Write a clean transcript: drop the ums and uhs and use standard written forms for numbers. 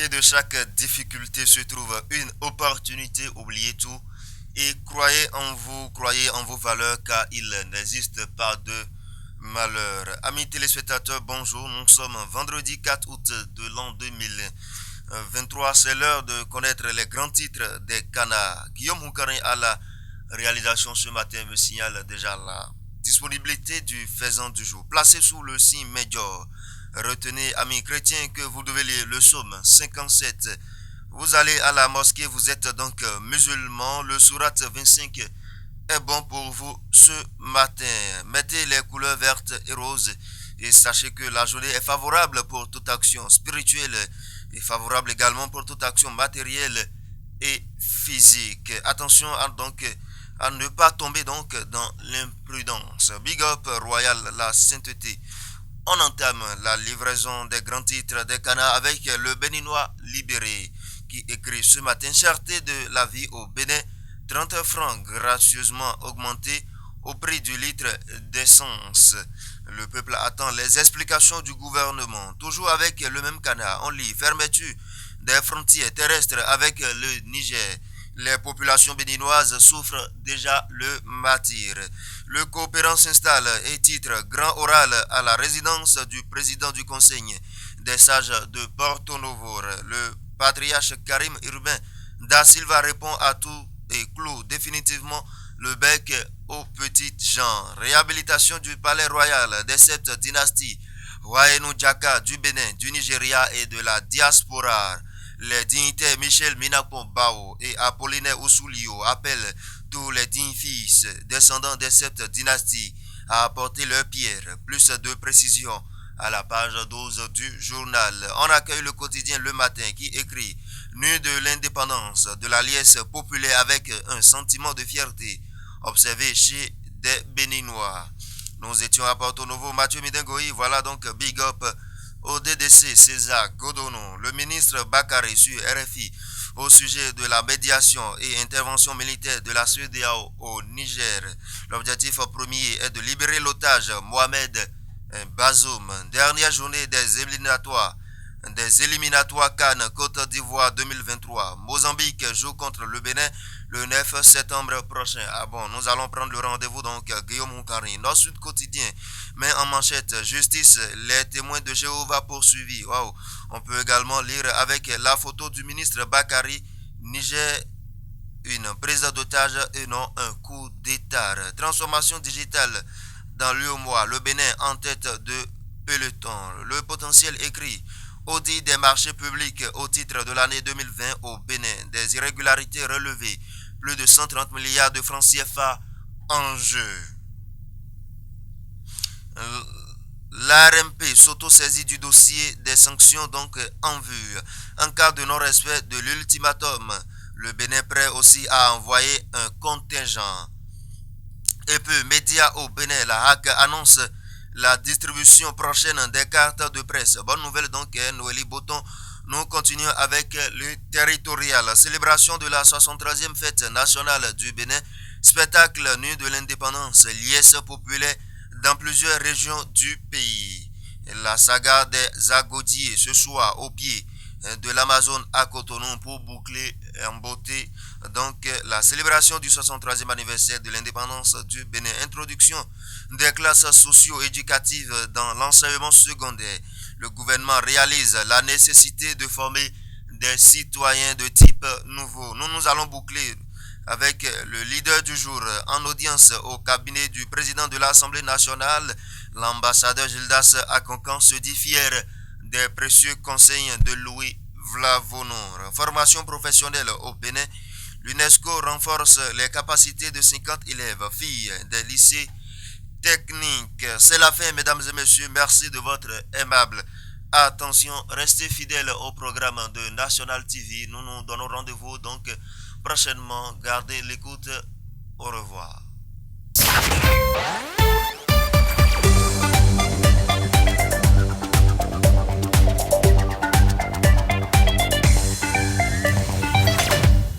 côté de chaque difficulté se trouve une opportunité, oubliez tout. Et croyez en vos valeurs car il n'existe pas de malheur. Amis téléspectateurs, bonjour. Nous sommes vendredi 4 août de l'an 2023. C'est l'heure de connaître les grands titres des canards. Guillaume Houkarin à la réalisation ce matin me signale déjà la disponibilité du faisant du jour. Placé sous le signe Major. Retenez, amis chrétiens, que vous devez lire le psaume 57. Vous allez à la mosquée, vous êtes donc musulman. Le surat 25 est bon pour vous ce matin. Mettez les couleurs vertes et roses et sachez que la journée est favorable pour toute action spirituelle et favorable également pour toute action matérielle et physique. Attention à ne pas tomber donc dans l'imprudence. Big up Royal, la sainteté. On entame la livraison des grands titres des canards avec le Béninois libéré qui écrit ce matin: cherté de la vie au Bénin, 30 francs gracieusement augmentés au prix du litre d'essence. Le peuple attend les explications du gouvernement. Toujours avec le même canard, on lit fermeture des frontières terrestres avec le Niger. Les populations béninoises souffrent déjà le martyre. Le coopérant s'installe et titre grand oral à la résidence du président du conseil des sages de Porto Novo. Le patriarche Karim Urbain da Silva répond à tout et cloue définitivement le bec aux petites gens. Réhabilitation du palais royal des sept dynasties Waenu Djaka du Bénin, du Nigeria et de la diaspora. Les dignitaires Michel Minapo Bao et Apollinaire Ousoulio appellent tous les dignes fils descendants des sept dynasties à apporter leur pierre. Plus de précisions à la page 12 du journal. On accueille le quotidien Le Matin qui écrit: nu de l'indépendance de la liesse populaire avec un sentiment de fierté observé chez des Béninois. Nous étions à Porto Novo, Mathieu Midengoï, voilà donc big up au DDC César Godono, le ministre Bakary sur RFI au sujet de la médiation et intervention militaire de la CEDEAO au Niger. L'objectif premier est de libérer l'otage Mohamed Bazoum. Dernière journée des éliminatoires Cannes Côte d'Ivoire 2023. Mozambique joue contre le Bénin le 9 septembre prochain. Ah bon, nous allons prendre le rendez-vous donc Guillaume Houkarin. Nord Sud Quotidien met en manchette: justice, les témoins de Jéhovah poursuivis. Wow. On peut également lire avec la photo du ministre Bakary: Niger, une prise d'otage et non un coup d'état. Transformation digitale dans l'UOMOA, le Bénin en tête de peloton. Le potentiel écrit: audit des marchés publics au titre de l'année 2020 au Bénin. Des irrégularités relevées. Plus de 130 milliards de francs CFA en jeu. L'ARMP s'auto-saisit du dossier des sanctions donc en vue. En cas de non-respect de l'ultimatum, le Bénin prêt aussi à envoyer un contingent. Et peu, médias au Bénin, la HAC annonce la distribution prochaine des cartes de presse. Bonne nouvelle donc, Noélie Boton. Nous continuons avec le territorial. Célébration de la 63e fête nationale du Bénin. Spectacle nu de l'indépendance. Liesse populaire dans plusieurs régions du pays. La saga des Agodiers ce soir au pied de l'Amazone à Cotonou pour boucler en beauté donc la célébration du 63e anniversaire de l'indépendance du Bénin. Introduction des classes socio-éducatives dans l'enseignement secondaire. Le gouvernement réalise la nécessité de former des citoyens de type nouveau. Nous allons boucler avec le leader du jour en audience au cabinet du président de l'Assemblée nationale. L'ambassadeur Gildas Akonkan se dit fier des précieux conseils de Louis Vlavonor. Formation professionnelle au Bénin. L'UNESCO renforce les capacités de 50 élèves, filles des lycées techniques. C'est la fin, mesdames et messieurs. Merci de votre aimable attention. Restez fidèles au programme de National TV. Nous nous donnons rendez-vous donc prochainement. Gardez l'écoute. Au revoir.